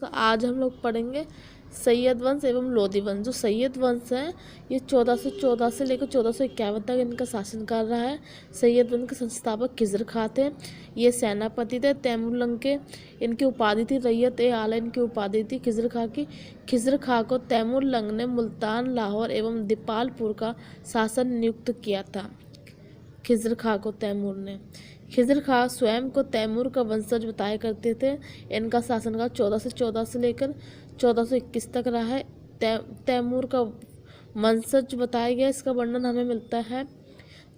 तो आज हम लोग पढ़ेंगे सैयद वंश एवं लोदी वंश। जो सैयद वंश है ये 1414 से लेकर 1451 तक इनका शासन कर रहा है। सैयद वंश के संस्थापक खिज़र खां थे। ये सेनापति थे तैमूर लंग के। इनकी उपाधि थी रैयत ए आला। इनकी उपाधि थी खिज़र खां की। खिज़र खां को तैमूर लंग ने मुल्तान, लाहौर एवं दीपालपुर का शासन नियुक्त किया था। खिज़र खां को तैमूर ने। खिज़र खां स्वयं को तैमूर का वंशज बताया करते थे। इनका शासनकाल 1414 से लेकर 1421 तक रहा है। तैमूर का वंशज बताया गया। इसका वर्णन हमें मिलता है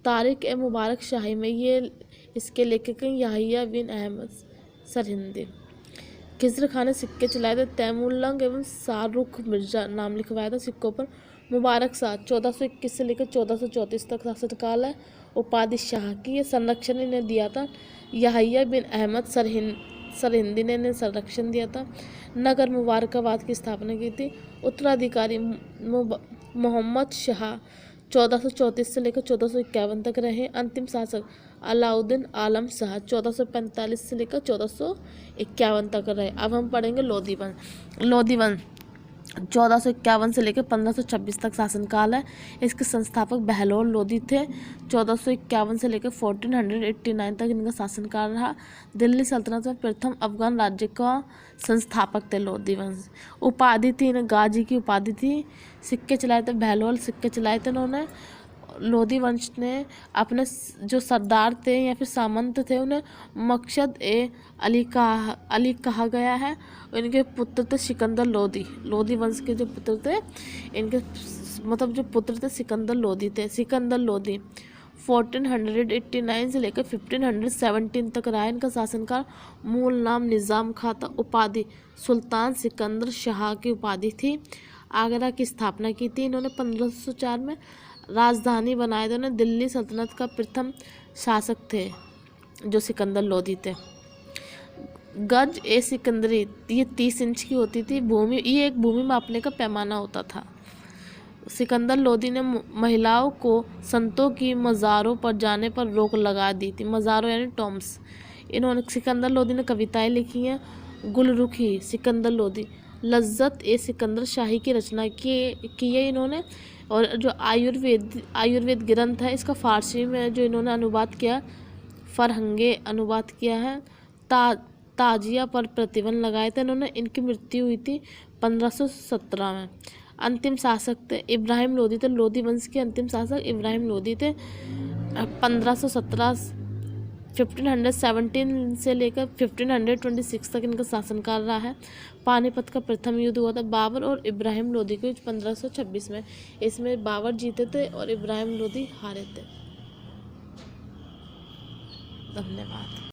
तारिक ए मुबारक शाही में। ये इसके लेखक हैं याहिया बिन अहमद सरहिंदी। खिज़र खां ने सिक्के चलाए थे। तैमूर लंग एवं शाहरुख मिर्जा नाम लिखवाया था सिक्कों पर। मुबारक शाह 1421 से लेकर 1434 तक शासनकाल है। उपाधि शाह की। ये संरक्षण इन्हें दिया था याहिया बिन अहमद सरहिंदी ने इन्हें संरक्षण दिया था। नगर मुबारकाबाद की स्थापना की थी। उत्तराधिकारी मोहम्मद शाह 1434 से लेकर 1451 तक रहे। अंतिम शासक अलाउद्दीन आलम शाह 1445 से लेकर 1451 तक रहे। अब हम पढ़ेंगे लोदी वंश। लोदी वंश 1451 से लेकर 1526 तक शासनकाल है। इसके संस्थापक बहलोल लोदी थे। 1451 से लेकर 1489 तक इनका शासनकाल रहा। दिल्ली सल्तनत में प्रथम अफगान राज्य का संस्थापक थे लोदी वंश। उपाधि थी इन्हें गाजी की उपाधि थी। सिक्के चलाए थे बहलोल सिक्के चलाए थे इन्होंने। लोदी वंश ने अपने जो सरदार थे या फिर सामंत थे उन्हें मकसद ए अली कहा गया है। इनके पुत्र थे सिकंदर लोदी। लोदी वंश के जो पुत्र थे इनके मतलब जो पुत्र थे सिकंदर लोदी थे। सिकंदर लोदी 1489 से लेकर 1517 तक रहा। इनका शासनकाल। मूल नाम निज़ाम खां था। उपाधि सुल्तान सिकंदर शाह की उपाधि थी। आगरा की स्थापना की थी इन्होंने 1504 में। राजधानी बनाए थे उन्होंने। दिल्ली सल्तनत का प्रथम शासक थे जो सिकंदर लोदी थे। गज ए सिकंदरी ये 30 इंच की होती थी। भूमि ये एक भूमि मापने का पैमाना होता था। सिकंदर लोदी ने महिलाओं को संतों की मज़ारों पर जाने पर रोक लगा दी थी। मज़ारों यानी टॉम्स। इन्होंने सिकंदर लोदी ने कविताएं लिखी हैं। गुलरुखी सिकंदर लोदी। लज्जत ए सिकंदर शाही की रचना की है इन्होंने। और जो आयुर्वेद ग्रंथ है इसका फारसी में जो इन्होंने अनुवाद किया फरहंगे अनुवाद किया है। ताजिया पर प्रतिबंध लगाए थे इन्होंने। इनकी मृत्यु हुई थी 1517 में। अंतिम शासक थे इब्राहिम लोदी थे। लोदी वंश के अंतिम शासक इब्राहिम लोदी थे। 1517 1517 से लेकर 1526 तक इनका शासनकाल रहा है। पानीपत का प्रथम युद्ध हुआ था बाबर और इब्राहिम लोदी के 1526 में। इसमें बाबर जीते थे और इब्राहिम लोदी हारे थे। धन्यवाद।